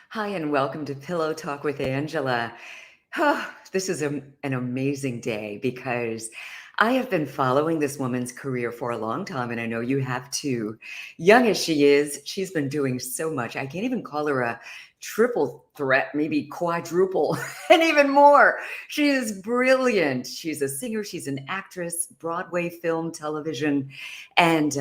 Hi, and welcome to Pillow Talk with Angela. Oh, this is an amazing day because I have been following this woman's career for a long time, and I know you have too. Young as she is, she's been doing so much. I can't even call her a triple threat, maybe quadruple, and even more. She is brilliant. She's a singer, she's an actress, Broadway, film, television, and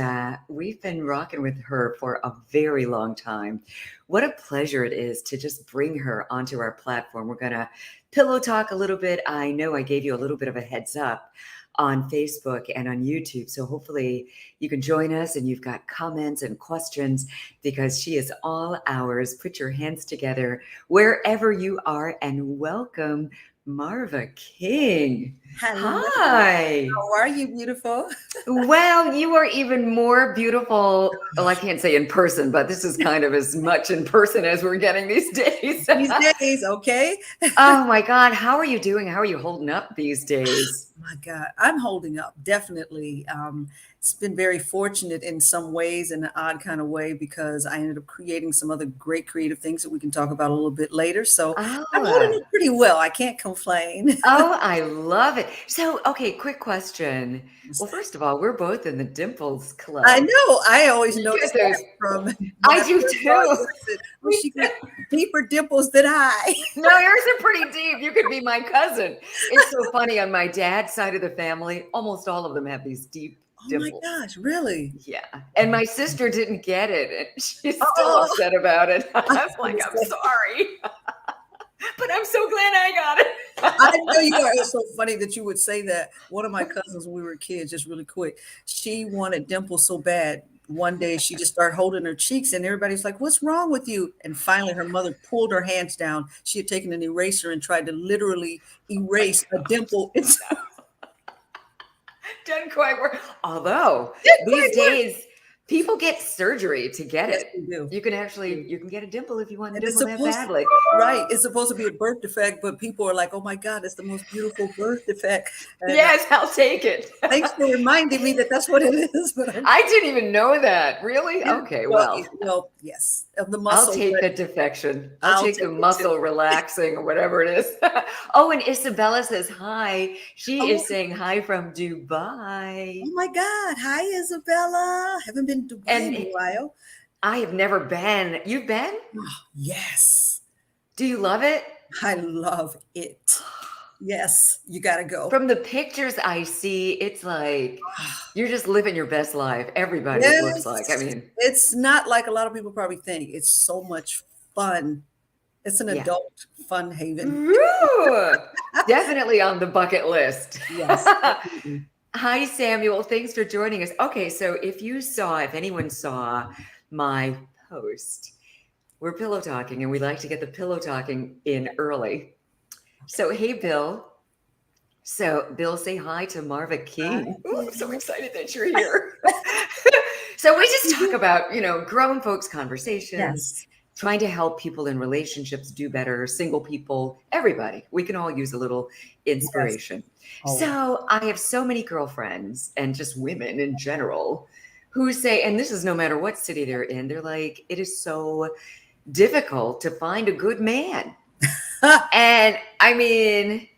we've been rocking with her for a very long time. What a pleasure it is to just bring her onto our platform. We're going to pillow talk a little bit. I know I gave you a little bit of a heads up on Facebook and on YouTube. So hopefully you can join us and you've got comments and questions because she is all ours. Put your hands together wherever you are and welcome Marva King. Hello. Hi. How are you, beautiful? Well, you are even more beautiful. Well, I can't say in person, but this is kind of as much in person as we're getting these days. These days, okay? Oh my God. How are you doing? How are you holding up these days? My God, I'm holding up, definitely. It's been very fortunate in some ways, in an odd kind of way, because I ended up creating some other great creative things that we can talk about a little bit later. So I'm holding Oh, up pretty well. I can't complain. oh, I love it. So, okay, quick question. What's Well, that? first of all, we're both in the Dimples I Club. know. I always You get noticed those. that from when I I do first saw you. too. I said, "Oh, Me she too. got deeper dimples than I." No, yours are pretty deep. You could be my cousin. It's so funny. On my dad's side of the family, almost all of them have these deep Oh my dimples. gosh, really? Yeah. And my sister didn't get it, and she's still Oh, upset about it. I I'm was like, gonna I'm say. sorry, but I'm so glad I got I it. know you are. It's so funny that you would say that. One of my cousins, when we were kids, just really quick, she wanted dimples so bad. One day she just started holding her cheeks, and everybody's like, "What's wrong with you?" And finally, her mother pulled her hands down. She had taken an eraser and tried to literally Oh my erase a God. dimple. It's Doesn't quite work. Although didn't these quite work. days people get surgery to get Yes, it. we do. You can actually you can get a dimple if you want a And it's dimple that supposed to, badly. right? It's supposed to be a birth defect, but people are like, "Oh my God, it's the most beautiful birth defect." And Yes, I'll take it. thanks for reminding me that that's what it is. But I'm I didn't even know that. Really? yeah, Okay, well, well, well, yes, of the I'll muscle, take but the defection. I'll I'll take the take it too. muscle relaxing or whatever it is. Oh, and Isabella says hi. She Oh, is saying hi from Dubai. oh my God. Hi, Isabella. Haven't been to Dubai in a And while. I have never been. You've been? Oh, yes, Do you love it? I love it. Yes, you got to go. From the pictures I see, it's like you're just living your best life. Everybody, it looks like. I Yes, mean, it's not like a lot of people probably think. It's so much fun. It's an yeah. adult fun haven. Ooh, definitely on the bucket list. Yes, definitely. Hi, Samuel. Thanks for joining us. Okay, so if anyone saw my post, we're pillow talking and we like to get the pillow talking in early. So, hey, Bill. So, Bill, say hi to Marva King. Ooh, I'm so excited that you're here. So, we just talk about, grown folks' conversations, Yes, trying to help people in relationships do better, single people, everybody. We can all use a little yes, inspiration. always. So, I have so many girlfriends and just women in general who say, and this is no matter what city they're in, they're like, it is so difficult to find a good man. And I mean,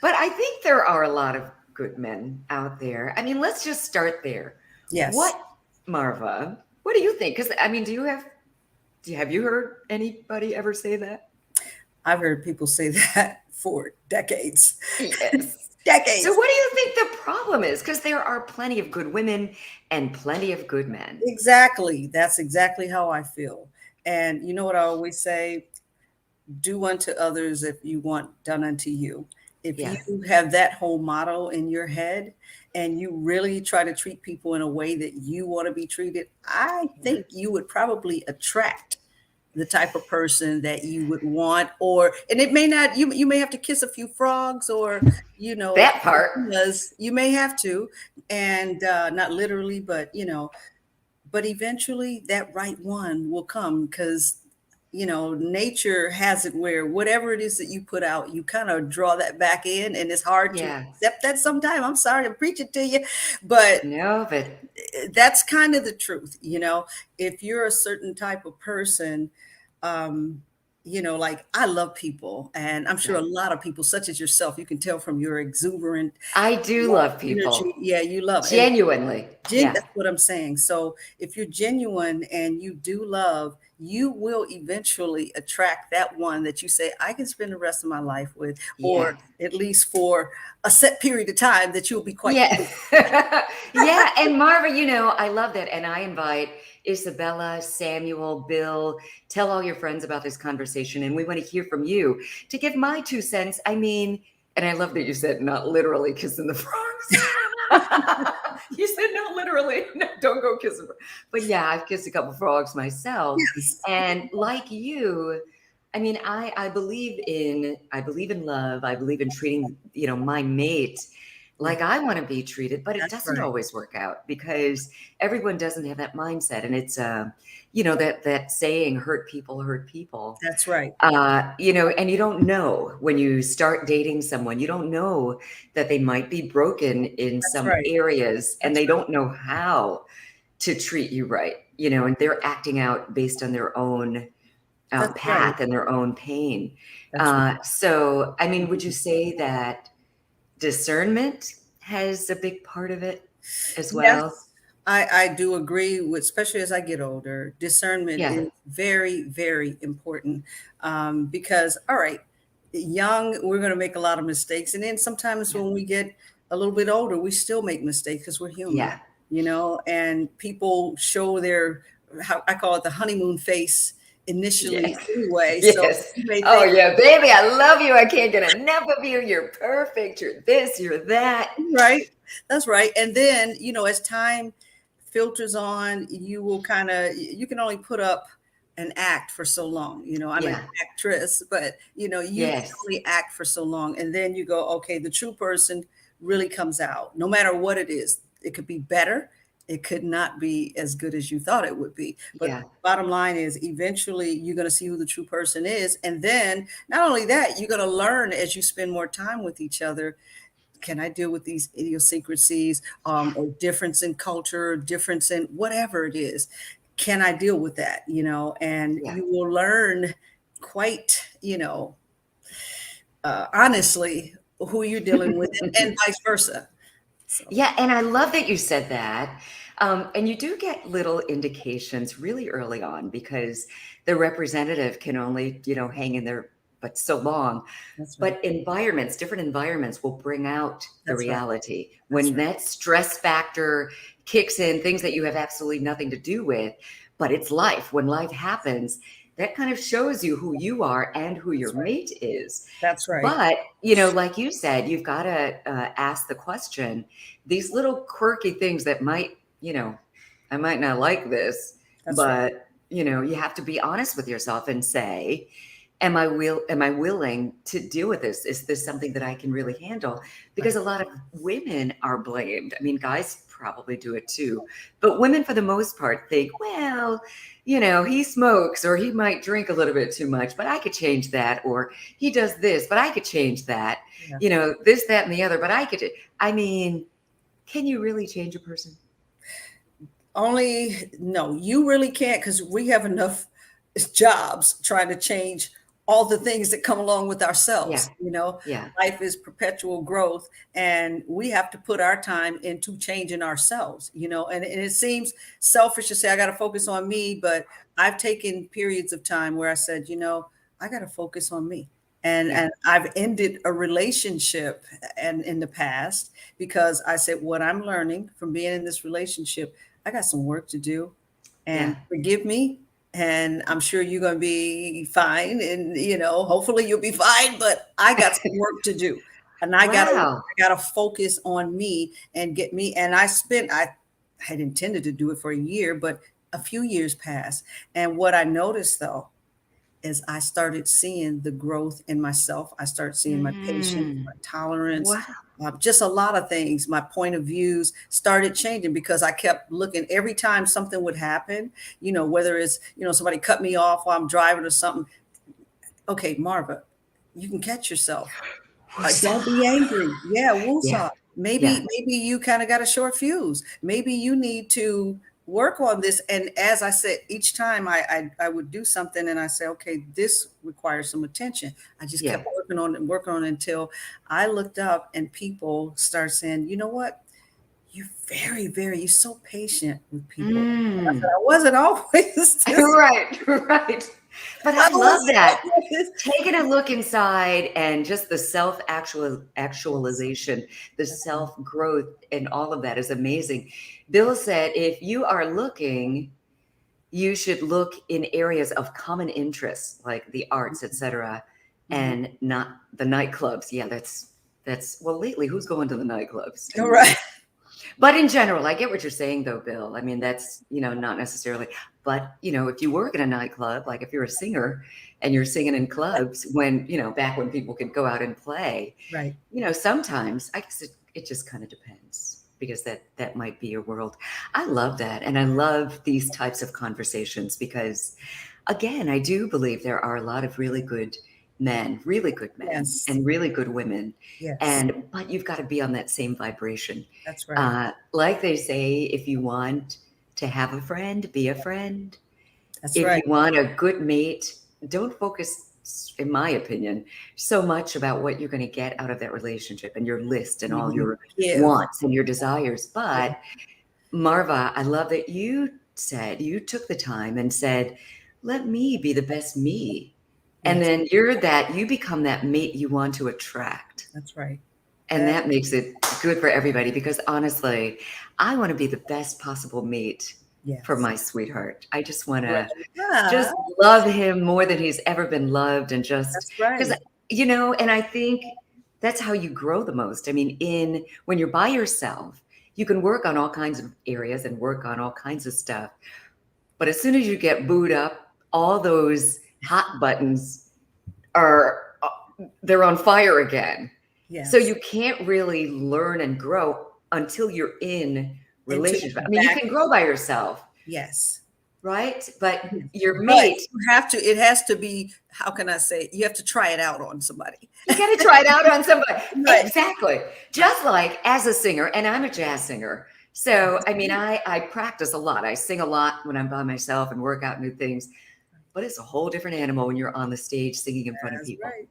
but I think there are a lot of good men out there. I mean, let's just start there. Yes, What, Marva, what do you think? Because I mean, have you heard anybody ever say that? I've heard people say that for decades. Yes. So Decades. what do you think the problem is? Because there are plenty of good women and plenty of good men. Exactly. That's exactly how I feel. And you know what I always say? Do unto others if you want done unto you. If you Yes. have that whole motto in your head and you really try to treat people in a way that you want to be treated, I Yeah. think you would probably attract the type of person that you would want. Or and it may not, you may have to kiss a few frogs, or That part. because you may have to, and not literally, but but eventually that right one will come, because nature has it where whatever it is that you put out, you kind of draw that back in, and it's hard to Yeah. accept that sometimes. I'm sorry to preach it to you, but No, but that's kind of the truth. If you're a certain type of person, um like I love people, and I'm sure Yeah. a lot of people, such as yourself, you can tell from your exuberant I do love love energy. people. Yeah, you love, and Genuinely. Yeah. that's what I'm saying. So if you're genuine and you do love, you will eventually attract that one that you say, I can spend the rest of my life with, Yeah. or at least for a set period of time that you'll be quite Yeah. pleased. Yeah, and Marva, I love that, and I invite Isabella, Samuel, Bill, tell all your friends about this conversation, and we want to hear from you to give my 2 cents. I mean, and I love that you said not literally kissing the frogs. You said not literally. No, don't go kissing. But yeah, I've kissed a couple frogs myself, Yes. and like you, I mean, I believe in love. I believe in treating, my mate Yeah, like I want to be treated, but it that's doesn't right. always work out because everyone doesn't have that mindset. And it's, that saying, hurt people. That's right. And you don't know when you start dating someone, you don't know that they might be broken in That's some right. areas and That's they right. don't know how to treat you right, and they're acting out based on their own That's right. path and their own pain. That's right. So, I mean, would you say that discernment has a big part of it as well? Yes, I do agree with, especially as I get older, discernment Yeah, is very, very important. Because, all right, young, we're going to make a lot of mistakes. And then sometimes yeah, when we get a little bit older, we still make mistakes because we're human, yeah. and people show their, how I call it, the honeymoon face initially Yes. anyway. So Yes. you may Oh, think, yeah, baby, I love you. I can't get enough of you. You're perfect. You're this, you're that. right, that's right. And then, as time filters on, you will kind of, you can only put up an act for so long. I'm an Yeah. actress, but you can Yes. only act for so long. And then you go, okay, the true person really comes out, no matter what it is. It could be better. It could not be as good as you thought it would be. But Yeah. bottom line is, eventually you're going to see who the true person is. And then not only that, you're going to learn as you spend more time with each other. Can I deal with these idiosyncrasies, or difference in culture, difference in whatever it is? Can I deal with that? And Yeah. you will learn quite, honestly, who you're dealing with, and vice versa. So Yeah, and I love that you said that. And you do get little indications really early on because the representative can only, hang in there but so long. that's right. But different environments will bring out the That's right. reality. That's When right. that stress factor kicks in, things that you have absolutely nothing to do with, but it's life. When life happens, that kind of shows you who you are and who your That's right. mate is. That's right. But, like you said, you've got to ask the question, these little quirky things that might, I might not like this, That's right. but, you have to be honest with yourself and say, am I willing to deal with this? Is this something that I can really handle? Because Right. a lot of women are blamed. I mean, guys probably do it too, but women for the most part think, well, he smokes or he might drink a little bit too much, but I could change that. Or he does this, but I could change that. Yeah. This, that, and the other, but I mean, can you really change a person? Only, no, you really can't, because we have enough jobs trying to change all the things that come along with Yeah. ourselves. Yeah. Life is perpetual growth, and we have to put our time into changing ourselves. And it seems selfish to say I got to focus on me, but I've taken periods of time where I said, I got to focus on me. And, Yeah. and I've ended a relationship and in the past because I said, what I'm learning from being in this relationship, I got some work to do, and Yeah. forgive me. And I'm sure you're going to be fine. And, hopefully you'll be fine, but I got some work to do, and Wow. I gotta focus on me and get me. And I had intended to do it for a year, but a few years passed. And what I noticed though, as I started seeing the growth in myself, I started seeing my patience, my Mm. tolerance, Wow. just a lot of things. My point of views started changing because I kept looking every time something would happen, whether it's, somebody cut me off while I'm driving or something. Okay, Marva, you can catch yourself. Woosah. Don't be angry. Yeah, Yeah. woosah. Yeah. Maybe you kind of got a short fuse. Maybe you need to work on this. And as I said, each time I would do something and I say, okay, this requires some attention. I just Yeah. kept working on it and working on it until I looked up and people start saying, you know what? You're so patient with people. And I said, Mm. I wasn't always this. Right, right. But I I love was that. always. Taking a look inside and just the self Yes. actualization, the self growth, and all of that is amazing. Bill said, if you are looking, you should look in areas of common interest, like the arts, etc., Mhm. and not the nightclubs. Yeah, that's well, lately, who's going to the nightclubs All anymore? right. But in general, I get what you're saying though, Bill. I mean, that's, not necessarily, but if you work in a nightclub, like if you're a singer and you're singing in clubs when, back when people could go out and play, Right. sometimes I guess it just kind of depends because that might be your world. I love that. And I love these types of conversations because again, I do believe there are a lot of really good men Yes. and really good women. Yes. But you've got to be on that same vibration. That's right. Like they say, if you want to have a friend, be a friend. That's If you right. want a good mate, don't focus, in my opinion, so much about what you're going to get out of that relationship and your list and all Mhm. your Give. wants and your desires. Yeah. But Marva, I love that you took the time and said, let me be the best me. And Yes. then you become that mate you want to attract. That's right. And That, that makes it good for everybody because honestly, I want to be the best possible mate for yes. my sweetheart. I just want Right. to Ah, just love him more than he's ever been loved and just that's because right. and I think that's how you grow the most. I mean, in when you're by yourself, you can work on all kinds of areas and work on all kinds of stuff. But as soon as you get booed up, all those hot buttons are they're on fire again. So Yes. you can't really learn and grow until you're in Until relationship. you I mean, you back. can grow by yourself, Yes. right? But Yes. your But mate, you have to, it has to be, how can I say, you have to try it out on somebody. you got to try it out on somebody. Right. Exactly. Right. Just like as a singer, and I'm a jazz singer. So, I mean, I practice a lot. I sing a lot when I'm by myself and work out new things, but it's a whole different animal when you're on the stage singing in front of That's people, right.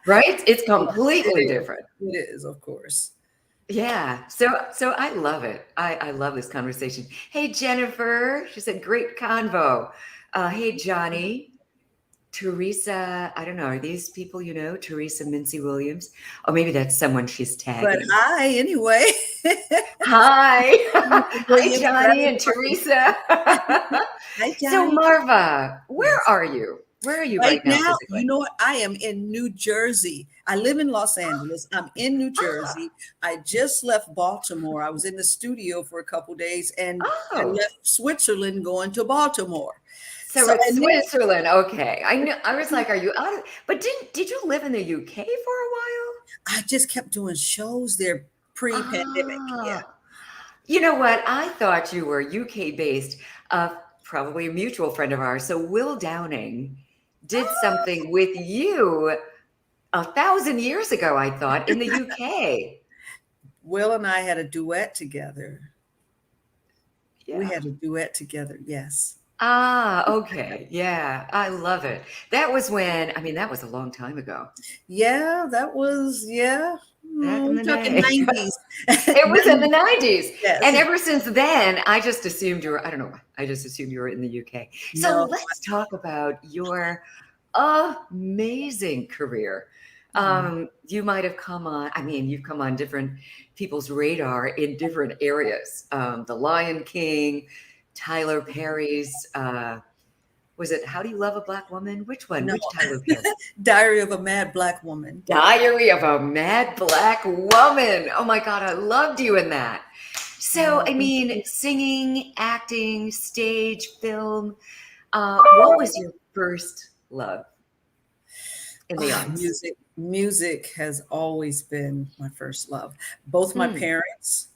right? It's Yes, it completely is. different. It is, of course. Yeah. So I love it. I love this conversation. Hey Jennifer, she said great convo. Hey Johnny, Teresa, I don't know, are these people Teresa Mincy Williams? Oh, maybe that's someone she's But tagging. hi, anyway. Hi. Hi Williams, that Johnny is and funny. Teresa. Hi, So Johnny. Marva, where Yes. are you? Where are you Right right now now, you physically? know what? I am in New Jersey. I live in Los Angeles. I'm in New Ah, Jersey. I just left Baltimore. I was in the studio for a couple days and I oh. left Switzerland going to Baltimore. So So, it's and then Switzerland. Okay. I know I was like, are you out of but did you live in the UK for a while? I just kept doing shows there pre-pandemic. Yeah. Ah. You know what? I thought you were UK based. Probably a mutual friend of ours. So Will Downing did something with you 1,000 years ago, I thought, in the UK. Will and I had a duet together. We Yeah. had a duet together. Yes. Ah, okay. Yeah, I love it. That was when, I mean, that was a long time ago, Yeah, that was, yeah. back in I'm the talking day. 90s. It was in the 90s. 90s. Yes. And ever since then, I just assumed you were, I don't know, I just assumed you were in the UK. So No. let's talk about your amazing career. You might have come on, I mean, you've come on different people's radar in different areas. The Lion King, Tyler Perry's, was it How Do You Love a Black Woman? Which one? No. Which Tyler Perry? Diary of a Mad Black Woman. Diary of a Mad Black Woman. Oh my God, I loved you in that. So, Oh, I thank mean, you. singing, acting, stage, film. What was your first love in the Ah, arts? music has always been my first love. Both my Hmm. parents,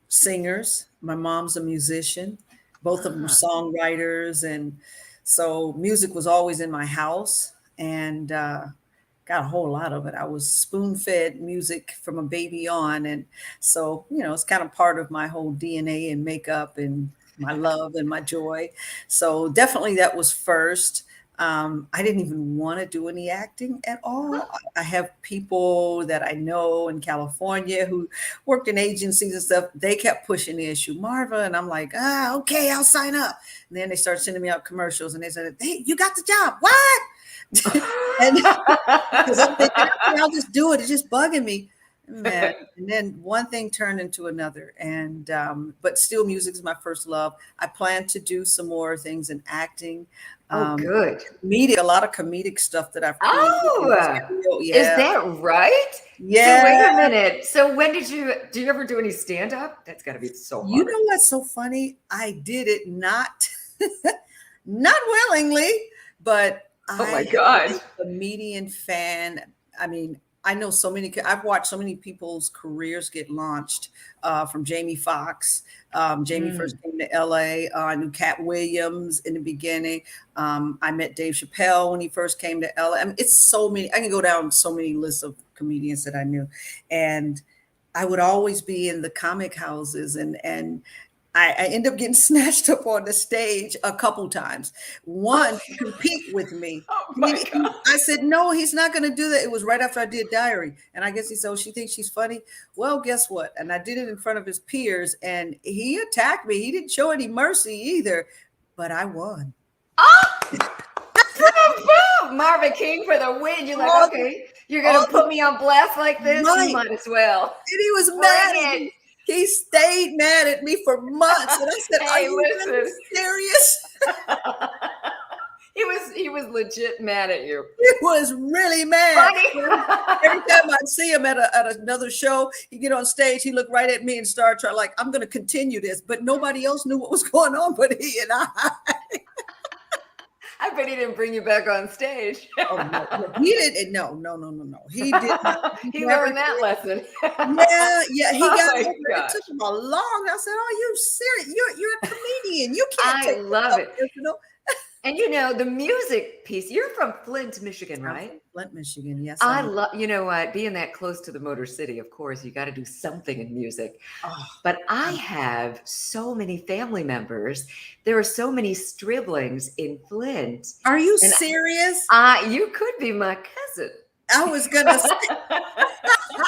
singers. My mom's a musician. Both of them Ah, songwriters, and so music was always in my house. And got a whole lot of it. I was spoon fed music from a baby on, and so it's kind of part of my whole DNA and makeup and my love and my joy. So definitely that was first. I didn't even want to do any acting at all. I have people that I know in California who worked in agencies and stuff. They kept pushing the issue, Marva, and I'm like, okay, I'll sign up. And then they start sending me out commercials, and they said, "Hey, you got the job? What?" And because I'm thinking, okay, I'll just do it. It's just bugging me, man. And then one thing turned into another, and but still, music is my first love. I plan to do some more things in acting. Oh, good. Comedic, a lot of comedic stuff that I've created. Oh, is Yeah, that right? So wait a yeah. minute. So when do you ever do any stand up? That's got to be so You hard. know what's so funny? I did it not not willingly, but Oh I my have been God. a comedian fan. I mean, I know so many. I've watched so many people's careers get launched. From Jamie Foxx. Jamie first Mm. came to LA. I knew Cat Williams in the beginning. I met Dave Chappelle when he first came to LA. I mean, it's so many. I can go down so many lists of comedians that I knew, and I would always be in the comic houses, and I end up getting snatched up on the stage a couple times. One to compete with me. Oh my God. I said, no, he's not going to do that. It was right after I did Diary. And I guess he said, oh, she thinks she's funny. Well, guess what? And I did it in front of his peers, and he attacked me. He didn't show any mercy either, but I won. Oh, boom, boom. Marvin King for the win. You're like, All, okay, you're all going to put me on blast like this? You right. might as well. And he was mad Bring at it. me. He stayed mad at me for months. And I said, are Hey, you really listen. serious? He was legit mad at you. He was really mad. Funny. Every time I'd see him at another show, he'd get on stage, he'd look right at me and start trying, like, I'm going to continue this. But nobody else knew what was going on but he and I. I bet he didn't bring you back on stage. Oh, no. He didn't. No. He did not. He He never learned that did. lesson. Yeah. He Oh got my over it. It gosh. took him a long. I said, "Are you serious? You're a comedian. You can't I take love yourself it. personal." And the music piece, you're from Flint, Michigan, I'm right? from Flint, Michigan. Yes, I I am. love, you know what, being that close to the Motor City, of course, you got to do something in music. Oh, But I I'm- have so many family members. There are so many striblings in Flint. are you And serious? you could be my cousin. I was gonna say.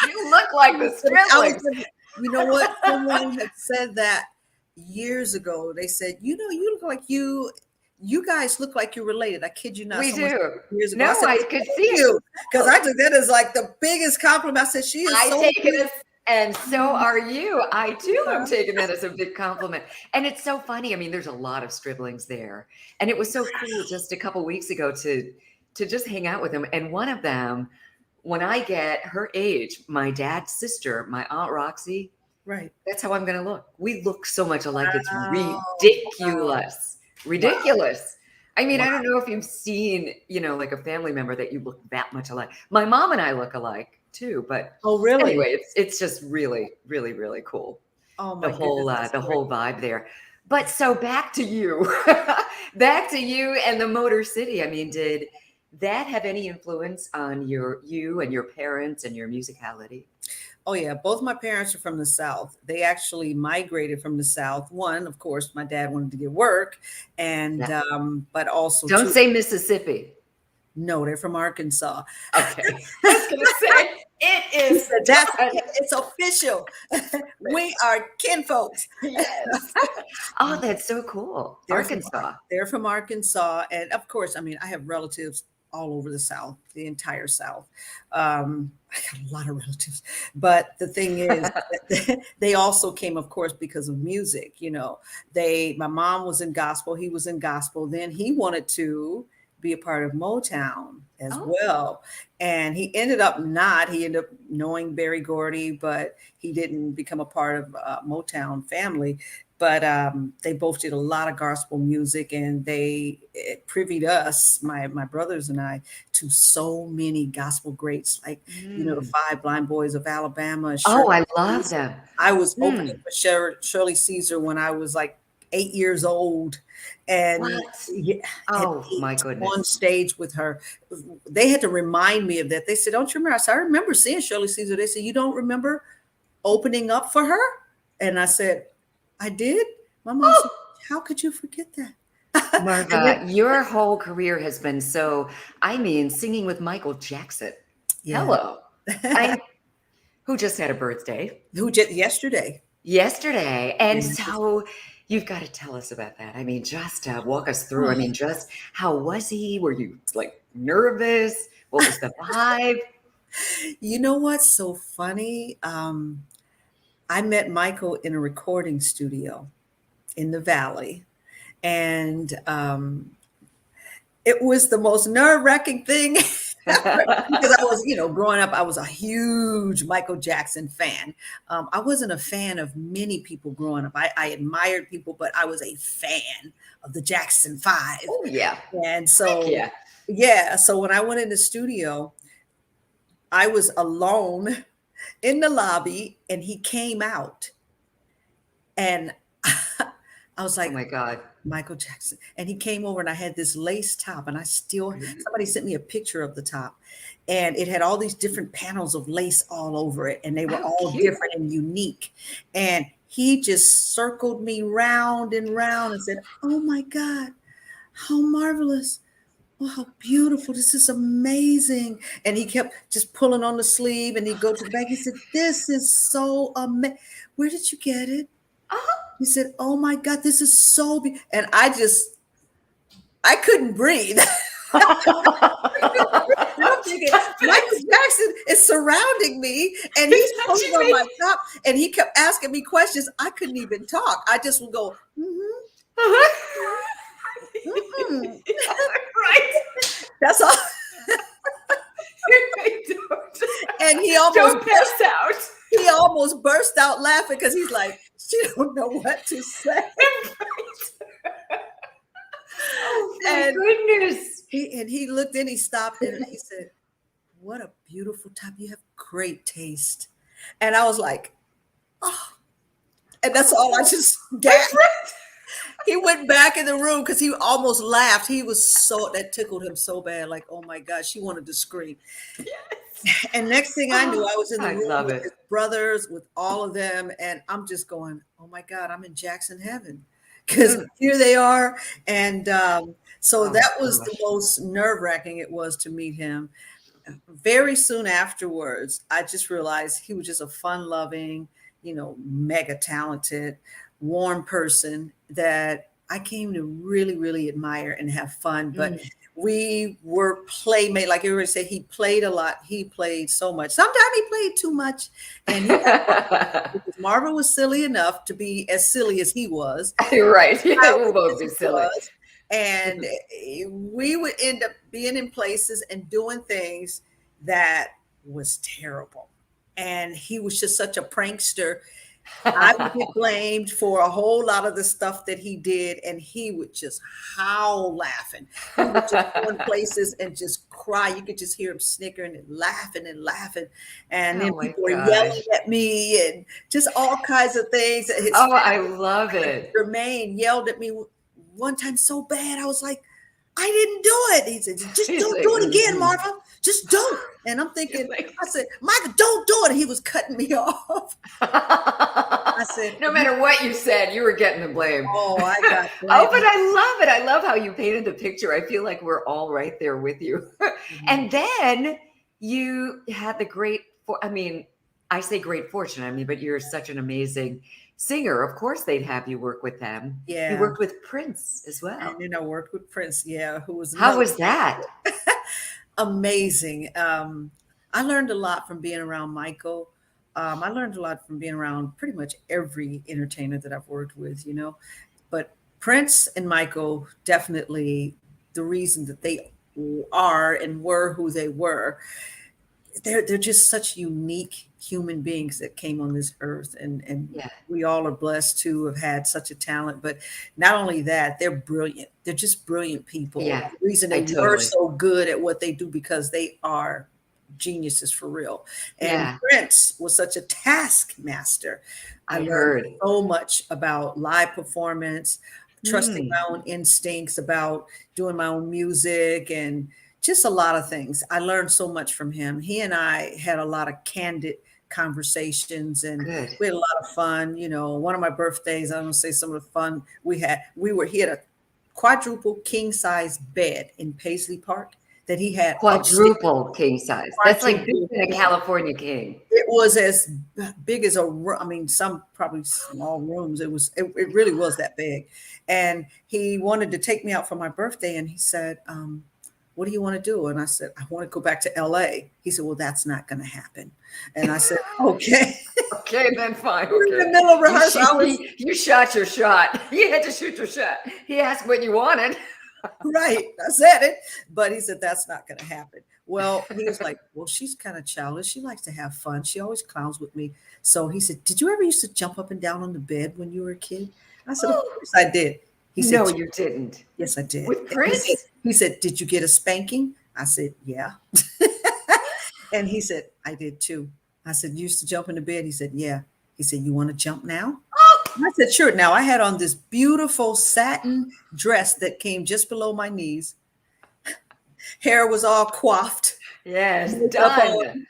You look like the striblings. You know what? Someone had said that years ago. They said, you look like you guys look like you're related. I kid you not. We Someone said do. years ago. No, I said, I "Oh, could thank see it. you," because I took that as like the biggest compliment. I said, she is I so take it cute. as, and so are you. I too am Yeah. taking that as a big compliment. And it's so funny. I mean, there's a lot of striblings there. And it was so cool just a couple weeks ago to just hang out with them. And one of them, when I get her age, my dad's sister, my Aunt Roxy, Right. that's how I'm gonna look. We look so much alike. It's Wow. ridiculous. Wow. Ridiculous. I mean, Wow. I don't know if you've seen, like a family member that you look that much alike. My mom and I look alike too, but Oh, really? anyway, it's just really, really, really cool. Oh The my whole goodness. That's the great. whole vibe there. But so back to you. Back to you and the Motor City. I mean, did that have any influence on you and your parents and your musicality? Oh yeah, both my parents are from the South. They actually migrated from the South. One, of course, my dad wanted to get work, and Yeah. but also Don't two. say Mississippi. No, they're from Arkansas. Okay. I was gonna say it He is said, that's done. it's official. We are kinfolks. Yes. Oh, that's so cool. They're from Arkansas. they're from Arkansas, and of course, I mean, I have relatives all over the South, the entire South. I got a lot of relatives, but the thing is, they also came, of course, because of music. My mom was in gospel, he was in gospel. Then he wanted to be a part of Motown as Oh, well, and he ended up not. He ended up knowing Berry Gordy, but he didn't become a part of Motown family. But they both did a lot of gospel music, and they privied us, my brothers and I, to so many gospel greats, like the mm. Five Blind Boys of Alabama. Oh, Shirley I love Caesar. them. I was Mm. opening for Shirley Caesar when I was like 8 years old, and What? yeah, at Oh my eight, on goodness. stage with her. They had to remind me of that. They said, "Don't you remember?" I said, "I remember seeing Shirley Caesar." They said, "You don't remember opening up for her?" And I said, "I did." My mom said, Oh, How could you forget that? And Marva, then, your whole career has been so, I mean, singing with Michael Jackson. yeah. Hello. I who just had a birthday Who just yesterday? yesterday. And Yeah. so you've got to tell us about that. I mean, just walk us through. I Oh, mean, just how was he? Were you like nervous? What was the vibe? you know what's so funny? I met Michael in a recording studio in the Valley, and it was the most nerve-wracking thing ever because I was, growing up, I was a huge Michael Jackson fan. I wasn't a fan of many people growing up. I admired people, but I was a fan of the Jackson Five. Oh, yeah. And Heck so, yeah. yeah, so when I went in the studio, I was alone in the lobby and he came out and I was Oh, like, my God. Michael Jackson. And he came over and I had this lace top and somebody sent me a picture of the top and it had all these different panels of lace all over it. And they were Oh, all cute. different and unique. And he just circled me round and round and said, oh my God, how marvelous. Oh, how beautiful. This is amazing. And he kept just pulling on the sleeve and he'd go to the back. He said, this is so amazing. Where did you get it? Uh-huh. He said, oh my God, this is so beautiful. And I couldn't breathe. And I'm thinking, Michael Jackson is surrounding me and he's pulling on my top and he kept asking me questions. I couldn't even talk. I just would go, mm-hmm. Right. That's all. And Don't pass out. he almost burst out laughing because he's like, she don't know what to say. Oh, my And goodness. he looked in, he stopped and he said, what a beautiful top. You have great taste. And I was like, oh, and that's all I just gasped. He went back in the room because he almost laughed. That tickled him so bad. Like, oh my God, she wanted to scream. Yes. And next thing I knew, I was in the I room love with it. his brothers, with all of them. And I'm just going, oh my God, I'm in Jackson heaven. Because here they are. And so Oh, that was the gosh. most nerve-wracking it was to meet him. Very soon afterwards, I just realized he was just a fun-loving, mega talented, warm person that I came to really, really admire and have fun. But we were playmate, like everybody said, he played a lot. He played so much. Sometimes he played too much. And because Marvin was silly enough to be as silly as he was. You're right. Yeah, How we'll both be he silly. was. And we would end up being in places and doing things that was terrible. And he was just such a prankster. I would get blamed for a whole lot of the stuff that he did, and he would just howl laughing. He would just go in places and just cry. You could just hear him snickering and laughing and laughing. And then Oh my people were gosh. yelling at me and just all kinds of things. His Oh, I love it. Jermaine yelled at me one time so bad. I was like, I didn't do it. He said, just He's don't like, do it again, Marva. Just don't. And I'm thinking, like, I said, Michael, don't do it. And he was cutting me off. I said, no matter what you said, you were getting the blame. oh, I got Oh, blamed. but I love it. I love how you painted the picture. I feel like we're all right there with you. And then you had the I mean, I say great fortune. I mean, but you're such an amazing singer. Of course, they'd have you work with them. You Yeah. worked with Prince as well. And then I worked with Prince, yeah, who was How was that? amazing. I learned a lot from being around Michael. I learned a lot from being around pretty much every entertainer that I've worked with, But Prince and Michael, definitely the reason that they are and were who they were. They're just such unique human beings that came on this earth, and Yeah. we all are blessed to have had such a talent. But not only that, they're brilliant. They're just brilliant people. Yeah, The reason I they were totally. so good at what they do because they are geniuses for real. And Yeah. Prince was such a taskmaster. I I learned heard. so much about live performance, trusting my own instincts, about doing my own music, and just a lot of things. I learned so much from him. He and I had a lot of candid conversations, and Good. we had a lot of fun. One of my birthdays, I'm gonna say some of the fun we had. He had a quadruple king size bed in Paisley Park that he had upstairs. Quadruple king size. That's like bigger Quadruple. than a California king. It was as big as I mean, some probably small rooms. It really was that big. And he wanted to take me out for my birthday. And he said, what do you want to do? And I said, I want to go back to LA. He said, well, that's not going to happen. And I said, okay. Okay, then fine. In the Okay. middle of rehearsal, You shot your shot. You had to shoot your shot. He asked what you wanted. right. I said it, but he said, that's not going to happen. Well, he was like, well, she's kind of childish. She likes to have fun. She always clowns with me. So he said, did you ever used to jump up and down on the bed when you were a kid? I said, of course I did. He said, no, you didn't. yes, I did. With Chris? He said, did you get a spanking? I said, yeah. And he said, I did too. I said, you used to jump in the bed? He said, yeah. He said, you want to jump now? I said, sure. Now I had on this beautiful satin dress that came just below my knees. Hair was all coiffed. Yes, done.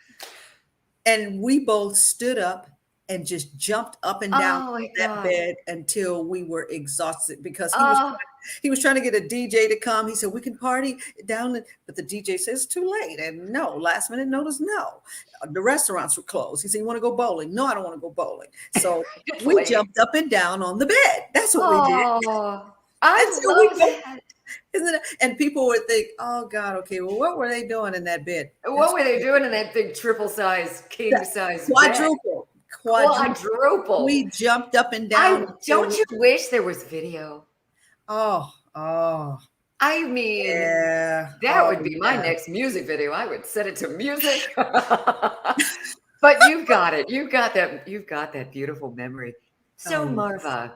And we both stood up and just jumped up and down that bed until we were exhausted, because he was trying to get a DJ to come. He said, we can party down, but the DJ says it's too late. And no, last minute notice, no. The restaurants were closed. He said, you want to go bowling? No, I don't want to go bowling. So we jumped up and down on the bed. That's what we did. I love that. Isn't it? And people would think, oh God, okay, well, what were they doing in that bed? What were they doing in that big triple size, king size quadruple? Quadruple. We jumped up and down. Don't you wish there was video? Oh. I mean, yeah. That would be my next music video. I would set it to music. But you've got it. You've got that beautiful memory. So Marva,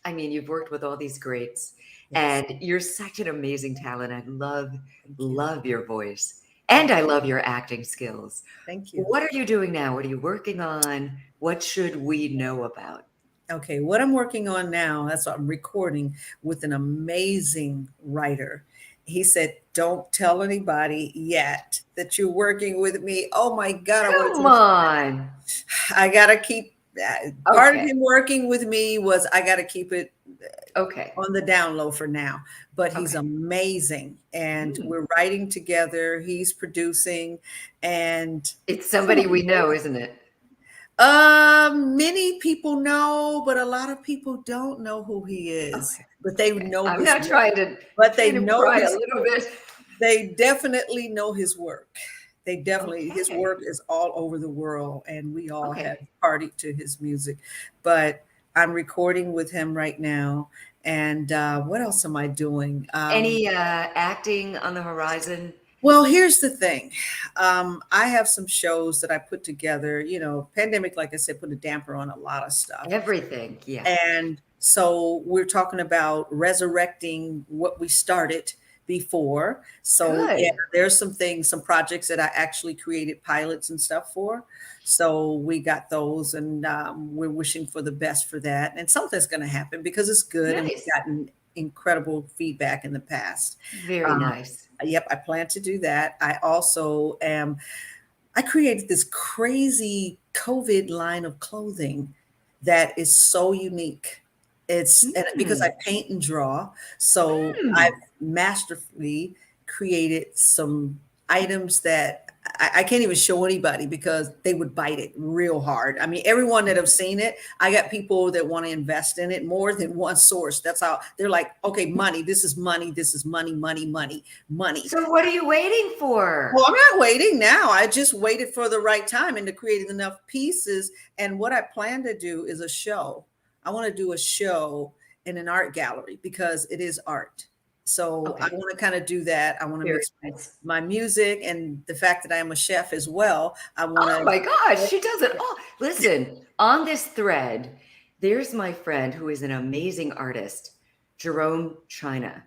I mean, you've worked with all these greats, and you're such an amazing talent. I love your voice, and I love your acting skills. Thank you. What are you doing now? What are you working on? What should we know about? Okay, what I'm working on now, that's what I'm recording with an amazing writer. He said, don't tell anybody yet that you're working with me. Oh my God. Come on. I got to keep, part of him working with me was I got to keep it on the down low for now. But he's amazing. And we're writing together. He's producing. And it's somebody we know, isn't it? Many people know, but a lot of people don't know who he is. But they know. I'm not trying to, but they know a little bit. They definitely know his work. They definitely, his work is all over the world, and we all have partied to his music. But I'm recording with him right now. And what else am I doing? Any acting on the horizon? Well, here's the thing. I have some shows that I put together. You know, pandemic, like I said, put a damper on a lot of stuff. Everything, yeah. And so we're talking about resurrecting what we started before. So yeah, there's some things, some projects that I actually created pilots and stuff for. So we got those, and we're wishing for the best for that. And something's going to happen because it's good. And we've gotten incredible feedback in the past. Very nice. Yep, I plan to do that. I also I created this crazy COVID line of clothing that is so unique. It's and because I paint and draw. So I've masterfully created some items that I can't even show anybody because they would bite it real hard. I mean, everyone that have seen it, I got people that want to invest in it, more than one source. That's how they're like, okay, money, this is money, money. So what are you waiting for? Well, I'm not waiting now. I just waited for the right time and to create enough pieces. And what I plan to do is a show. I want to do a show in an art gallery because it is art. So I want to kind of do that. I want to mix my music and the fact that I am a chef as well. I want to. Oh my gosh, she does it all. Listen, on this thread, there's my friend who is an amazing artist, Jerome Chyna.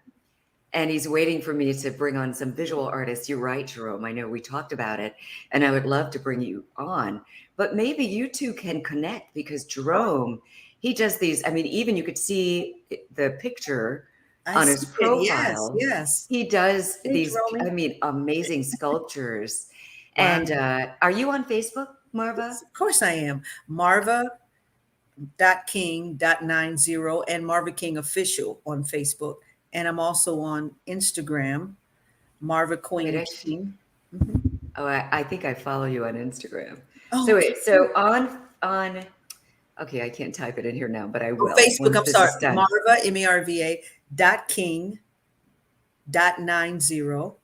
And he's waiting for me to bring on some visual artists. You're right, Jerome. I know we talked about it, and I would love to bring you on. But maybe you two can connect because Jerome, he does these. I mean, even you could see the picture on his profile. Yes. He does these, I mean, amazing sculptures. And are you on Facebook? Marva? Yes, of course I am. Marva.king.90 and Marva King Official on Facebook. And I'm also on Instagram, Marva Wait, Queen actually, King. Mhm. oh, I think I follow you on Instagram. Oh, So okay. wait, so on okay, I can't type it in here now, but I Oh, will Facebook, once I'm this sorry, is done. Marva, M-A-R-V-A, .king.90.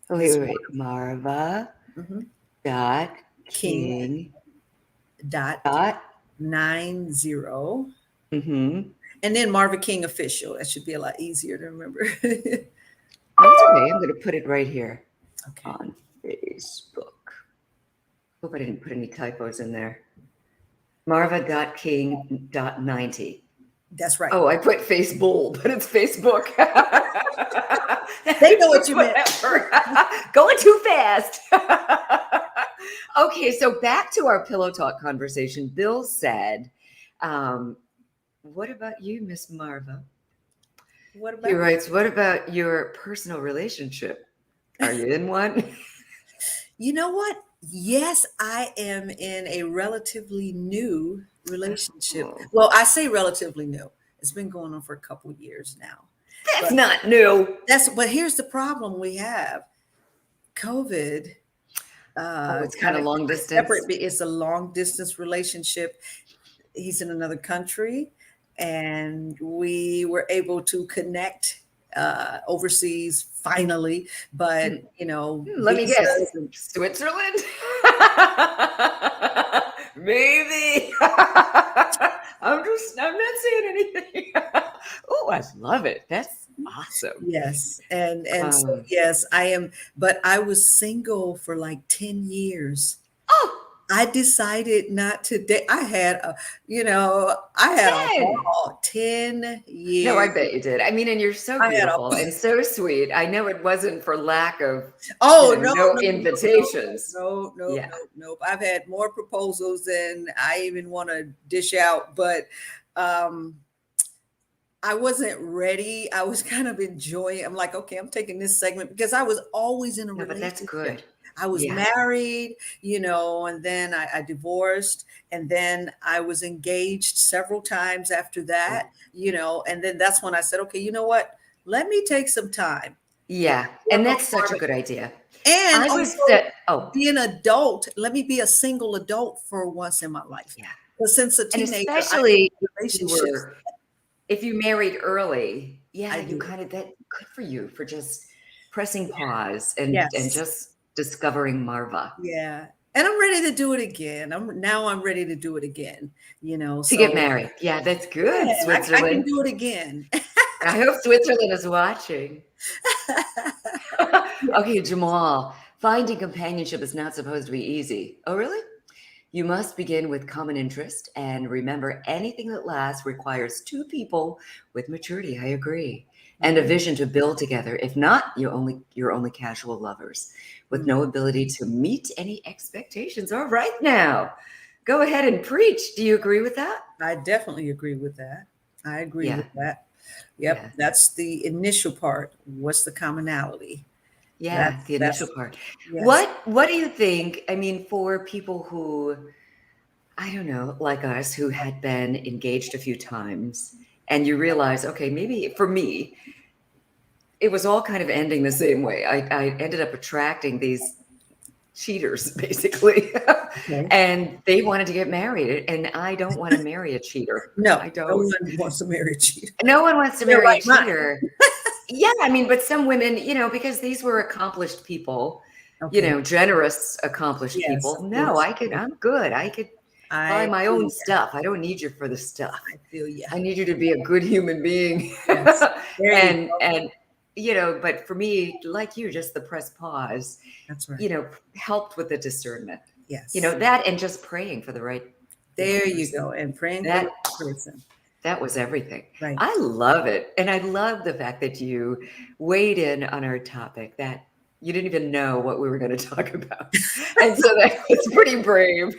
Wait, It's wait, wait. Marva mhm, dot King King dot dot 90. mm-hmm. And then Marva King Official. That should be a lot easier to remember. No, it's okay. I'm gonna put it right here Okay. on Facebook. Hope I didn't put any typos in there. Marva.king.90. That's right. Oh, I put Facebook, but it's Facebook. They know what you meant. Whatever. Going too fast. Okay, so back to our pillow talk conversation. Bill said, what about you, Miss Marva? What He about? writes, what about your personal relationship? Are you in one? You know what? Yes, I am in a relatively new relationship. Oh, Well, I say relatively new. It's been going on for a couple years now. that's But not new. but here's the problem we have. COVID Oh, it's kind kind of of long separate. distance. It's a long distance relationship. He's in another country, and we were able to connect overseas finally. Hmm. But Let me guess. visas and Switzerland? Maybe. I'm not saying anything. Oh, I love it. That's awesome. yes, and so Um, yes, I am. But I was single for like 10 years. oh, I decided not to date. I had a 10. ball. ten No, I years. bet you did. I mean, and you're so I had a beautiful and so sweet. I know it wasn't for lack of, Oh, no, no no, no, no, invitations. no, no, Yeah. no, no. I've had more proposals than I even want to dish out, but um, I wasn't ready. I was kind of enjoying. I'm like, okay, I'm taking this segment because I was always in a No, but that's relationship. good. I was Yeah. married, and then I divorced, and then I was engaged several times after Oh, that, and then that's when I said, okay, you know what? Let me take some time, yeah. And work on that's such a farming. good idea. And I was also that, oh, be an adult. Let me be a single adult for once in my life. yeah. But since a And teenager, I especially if you relationships. were if you married early, yeah, I you did. kind of that good for you for just pressing pause and Yes. just discovering Marva. Yeah. And I'm ready to do it again. I'm ready to do it again, To get so married. Yeah, that's good, yeah, I can Switzerland. do it again. I hope Switzerland is watching. Okay, Jamal, finding companionship is not supposed to be easy. Oh, really? You must begin with common interest and remember anything that lasts requires two people with maturity. I agree. And a Mhm. vision to build together. If not, you're only casual lovers with Mm. no ability to meet any expectations. All right now. Go ahead and preach. Do you agree with that? I definitely agree with that. I agree Yeah. with that. Yeah. Yep, that's the initial part. What's the commonality? Yeah, That's the initial that's part. yes. What do you think? I mean, for people who I don't know, like us who had been engaged a few times, and you realize, okay, maybe for me, it was all kind of ending the same way. I ended up attracting these cheaters, basically, Okay. and they wanted to get married, and I don't want to marry a cheater. No, I no don't. one wants to marry a cheater. No one wants to Their marry a right mind. cheater. Yeah, I mean, but some women, because these were accomplished people, Okay. generous, accomplished Yes, people. of No, course. I'm good. I could buy I my feel own you. stuff. I don't need you for the stuff. I feel you. I need you to be a good human being. Yes. There you and go. and but for me, like you, just the press pause, That's right. helped with the discernment. Yes. That and just praying for the right, There you person. go. And praying for the That right person. that was everything. Right. I love it. And I love the fact that you weighed in on our topic that you didn't even know what we were going to talk about. And so that was pretty brave.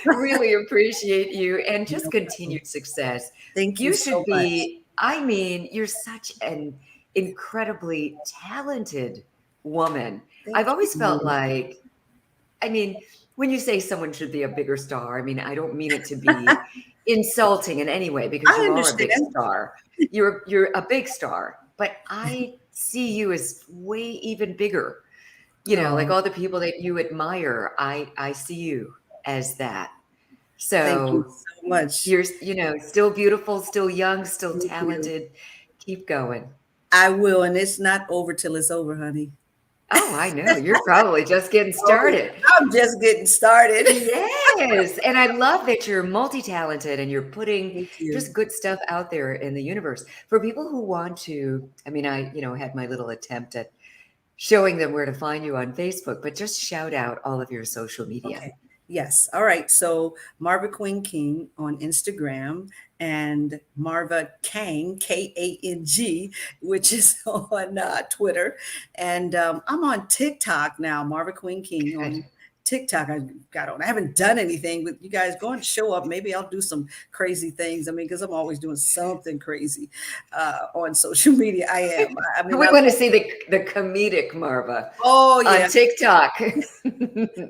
Really appreciate you and just No problem. continued success. Thank you You should so much. be, I mean, you're such an incredibly talented woman. I've Thank always felt you. like, I mean, when you say someone should be a bigger star, I mean, I don't mean it to be insulting in any way because I you are a big understand. star. You're a big star, but I see you as way even bigger. You know, like Oh, all the people that you admire, I see you as that. thank you So so much. you're, still beautiful, still young, still Thank you. talented. Keep going. I will, and it's not over till it's over, honey. Oh, I know. You're probably just getting Oh, started. I'm just getting started. Yes, and I love that you're multi-talented and you're putting Thank just you. good stuff out there in the universe. For people who want to, I mean, had my little attempt at showing them where to find you on Facebook, but just shout out all of your social media. Okay. Yes. All right. So Marva Queen King on Instagram and Marva Kang, Kang, which is on Twitter. And I'm on TikTok now, Marva Queen King on Good. TikTok. I haven't done anything, but you guys go and show up. Maybe I'll do some crazy things. I mean, because I'm always doing something crazy on social media. I am. I mean, We want to see the comedic Marva oh, on yeah. TikTok.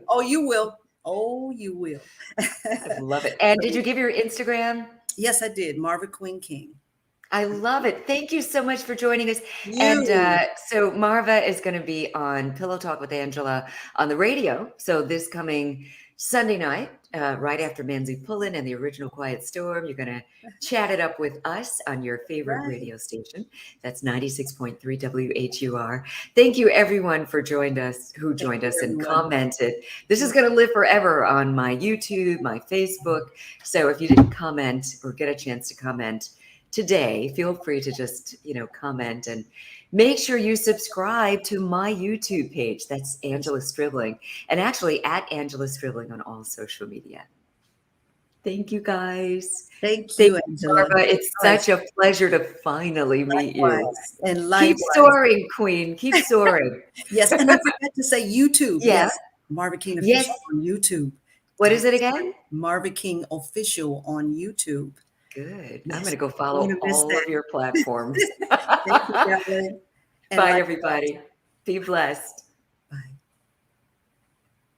Oh, you will. Oh, you will. I love it. And did So, you give your Instagram? yes, I did. Marva Queen King. I love it. Thank you so much for joining us. And You. so Marva is going to be on Pillow Talk with Angela on the radio. So this coming Sunday night, right after Manzi Pullen and the original Quiet Storm, you're going to chat it up with us on your favorite Right. radio station. That's 96.3 WHUR. Thank you, everyone, for who Thank joined you, us and everyone. commented. This is going to live forever on my YouTube, my Facebook. So if you didn't comment or get a chance to comment, today, feel free to just, comment and make sure you subscribe to my YouTube page. That's Angela Stribling, and actually at Angela Stribling on all social media. Thank you guys. Thank Thank you, you, Angela. Barbara. It's All right. such a pleasure to finally meet you. Likewise. And Keep likewise. soaring, Queen. Keep soaring. Yes. And I forgot to say YouTube. Yeah. Yes. Marva King Yes. Official on YouTube. What That is it is right. again? Marva King Official on YouTube. Good. I'm going Yes. to go Don't want follow to miss all that. of your platforms. Thank you, darling. And Bye, likewise. everybody. Be blessed.